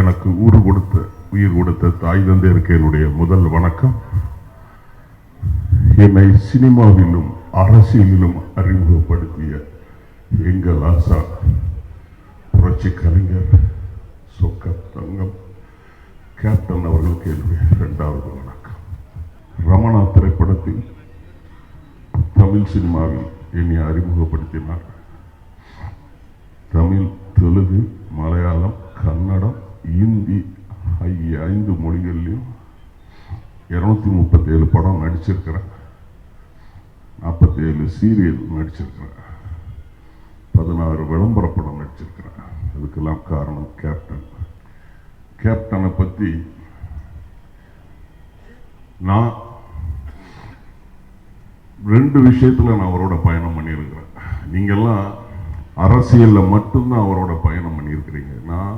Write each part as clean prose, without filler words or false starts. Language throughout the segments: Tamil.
எனக்கு உயிர் கொடுத்த தாய் தந்தையருக்கு என்னுடைய முதல் வணக்கம். என்னை சினிமாவிலும் அரசியலிலும் அறிமுகப்படுத்திய எங்கள் ஆசா புரட்சி கலைஞர் சொக்க தங்கம் கேப்டன் அவர்களுக்கு என்னுடைய இரண்டாவது வணக்கம். ரமணா திரைப்படத்தில் தமிழ் சினிமாவில் என்னை அறிமுகப்படுத்தினார். தமிழ், தெலுங்கு, மலையாளம், கன்னடம், இந்தி ஆகிய 5 மொழிகளிலும் 237 படம் நடிச்சிருக்கிறேன். 47 சீரியல் நடிச்சிருக்கிறேன். 16 விளம்பர படம் நடிச்சிருக்கிறேன். இதுக்கெல்லாம் காரணம் கேப்டன். கேப்டனை பற்றி நான் 2 விஷயத்தில் நான் அவரோட பயணம் பண்ணியிருக்கிறேன். நீங்கள்லாம் அரசியலில் மட்டும்தான் அவரோட பயணம் பண்ணியிருக்கிறீங்க. நான்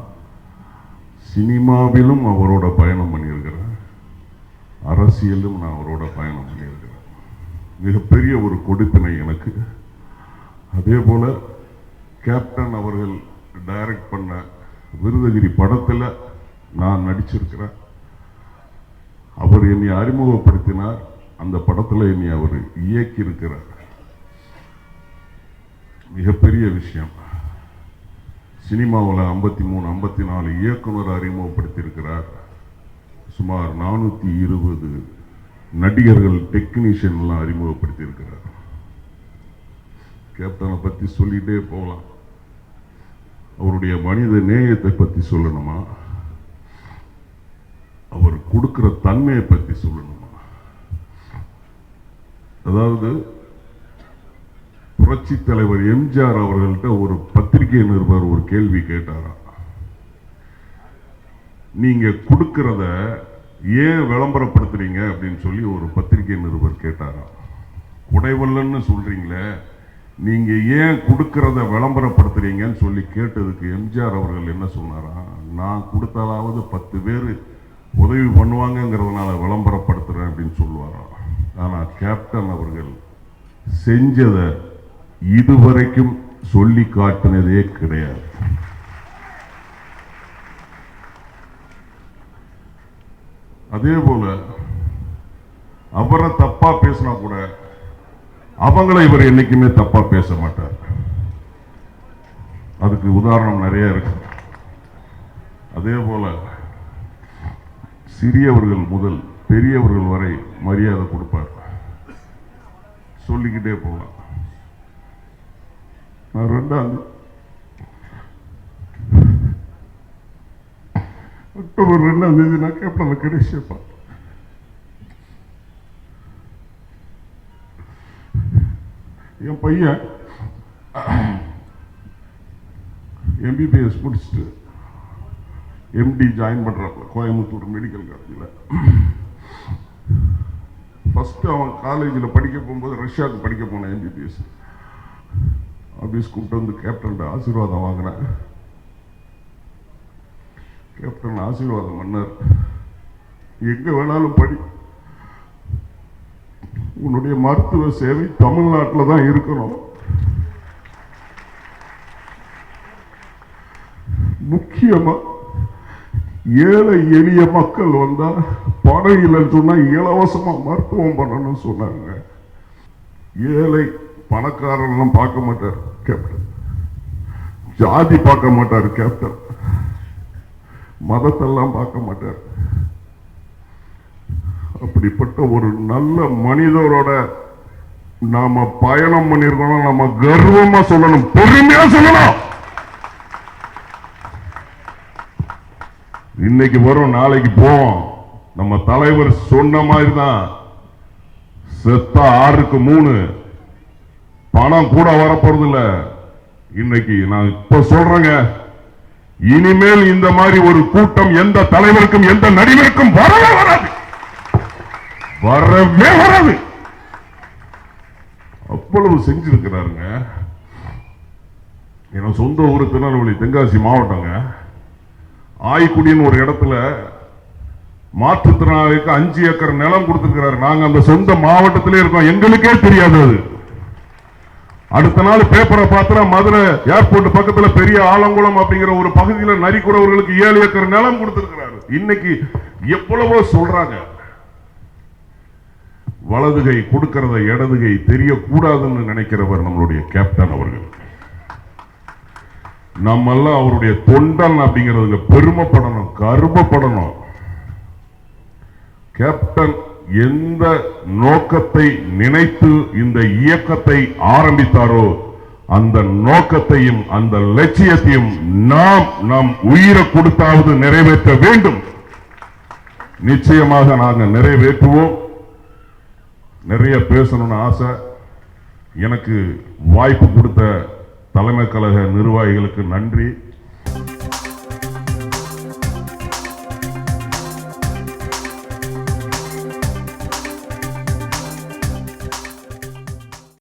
சினிமாவிலும் அவரோட பயணம் பண்ணியிருக்கிறேன், அரசியலும் நான் அவரோட பயணம் பண்ணியிருக்கிறேன். மிகப்பெரிய ஒரு கொடுப்பினை எனக்கு. அதே போல கேப்டன் அவர்கள் டைரக்ட் பண்ண விருதகிரி படத்தில் நான் நடிச்சிருக்கிறேன். அவர் என்னை அறிமுகப்படுத்தினார். அந்த படத்தில் என்னை அவர் இயக்கியிருக்கிறார். மிகப்பெரிய விஷயம். சினிமாவில் 53, 54 இயக்குனர் அறிமுகப்படுத்தியிருக்கிறார். சுமார் 420 நடிகர்கள், டெக்னீஷியன்லாம் அறிமுகப்படுத்தியிருக்கிறார். கேப்டனை பற்றி சொல்லிட்டே போகலாம். அவருடைய மனித நேயத்தை பற்றி சொல்லணுமா, அவர் கொடுக்கிற தன்மையை பற்றி சொல்லணுமா? அதாவது புரட்சி தலைவர் எம்ஜிஆர் அவர்கள்ட்ட ஒரு பத்திரிகை நிருபர் ஒரு கேள்வி கேட்டாராம். நீங்க கொடுக்கிறத ஏன் விளம்பரப்படுத்துறீங்க அப்படின்னு சொல்லி ஒரு பத்திரிகை நிருபர் கேட்டாராம். குடைவல்லன்னு சொல்றீங்களே, நீங்க ஏன் கொடுக்கிறத விளம்பரப்படுத்துறீங்கன்னு சொல்லி கேட்டதுக்கு எம்ஜிஆர் அவர்கள் என்ன சொன்னாராம், நான் கொடுத்தாலாவது 10 பேர் உதவி பண்ணுவாங்கிறதுனால விளம்பரப்படுத்துறேன் அப்படின்னு சொல்லுவாராம். ஆனா கேப்டன் அவர்கள் செஞ்சதை இதுவரைக்கும் சொல்லி காட்டினதே கிடையாது. அதே போல அவரை தப்பா பேசினா கூட அவங்கள இவர் என்னைக்குமே தப்பா பேச மாட்டார். அதுக்கு உதாரணம் நிறைய இருக்கு. அதே போல சிறியவர்கள் முதல் பெரியவர்கள் வரை மரியாதை கொடுப்பார். சொல்லிக்கிட்டே போகலாம். நான் 2 அக்டோபர் 2 நான் கேப்டன் கடைசியப்பா. என் பையன் MBBS முடிச்சுட்டு MD ஜாயின் பண்றாப்புல கோயம்புத்தூர் மெடிக்கல் காலேஜில். ஃபர்ஸ்ட் அவன் காலேஜில் படிக்க போகும்போது ரஷ்யாவுக்கு படிக்க போனான். MBBS ஆபீஸ் கூப்பிட்டு வந்து கேப்டன் ஆசீர்வாதம் வாங்கினேன். கேப்டன் ஆசீர்வாதம் பண்ணார். எங்க வேணாலும் படி, உன்னுடைய மருத்துவ சேவை தமிழ்நாட்டில் தான் இருக்கணும். முக்கியமா ஏழை எளிய மக்கள் வந்தா பணம் இல்லைன்னு சொன்னா இலவசமா மருத்துவம் பண்ணணும்னு சொன்னாங்க. ஏழை பணக்காரன் பார்க்க மாட்டார் கேப்டன், ஜாதி பார்க்க மாட்டார் கேப்டன், மதத்தெல்லாம் பார்க்க மாட்டார். அப்படிப்பட்ட ஒரு நல்ல மனிதரோட நாம பயணம் பண்ணிருக்கோம். நம்ம கர்வமா சொல்லணும், பொறுமையா சொல்லணும். இன்னைக்கு வரும், நாளைக்கு போவோம். நம்ம தலைவர் சொன்ன மாதிரி தான், செத்தா 6க்கு 3, பணம் கூட வரப்போறது இல்ல. இன்னைக்கு நான் இப்ப சொல்றேங்க, இனிமேல் இந்த மாதிரி ஒரு கூட்டம் எந்த தலைவருக்கும் எந்த நடிகருக்கும் வரவே வராது, வரவே வராது. அவ்வளவு செஞ்சிருக்கிறாருங்க. என் சொந்த ஊர் திருநெல்வேலி, தென்காசி மாவட்டங்க. ஆய்க்குடின்னு ஒரு இடத்துல மாற்றுத்திறனாளிக்கு 5 ஏக்கர் நிலம் கொடுத்திருக்கிறார். நாங்க அந்த சொந்த மாவட்டத்திலே இருக்கோம், எங்களுக்கே தெரியாது. அது அடுத்த நாள் பேப்பரை பார்த்தா மதுரை ஏர்போர்ட் பக்கத்துல பெரிய ஆலங்குளம் அப்படிங்கிற ஒரு பகுதியில் நரிக்குறவர்களுக்கு 7 ஏக்கர் நிலம் கொடுத்திருக்கிறாரு. இன்னைக்கு எவ்வளவோ சொல்றாங்க. வலதுகை கொடுக்கிறத இடதுகை தெரியக்கூடாதுன்னு நினைக்கிறவர் நம்மளுடைய கேப்டன் அவர்கள். நம்மெல்லாம் அவருடைய தொண்டன் அப்படிங்கிறதுல பெருமைப்படணும், கர்வப்படணும். கேப்டன் எந்த நோக்கத்தை நினைத்து இந்த இயக்கத்தை ஆரம்பித்தாரோ அந்த நோக்கத்தையும் அந்த லட்சியத்தையும் நாம் உயிரை கொடுத்தாவது நிறைவேற்ற வேண்டும். நிச்சயமாக நாங்கள் நிறைவேற்றுவோம். நிறைய பேசணும்னு ஆசை. எனக்கு வாய்ப்பு கொடுத்த தலைமை கழக நிர்வாகிகளுக்கு நன்றி.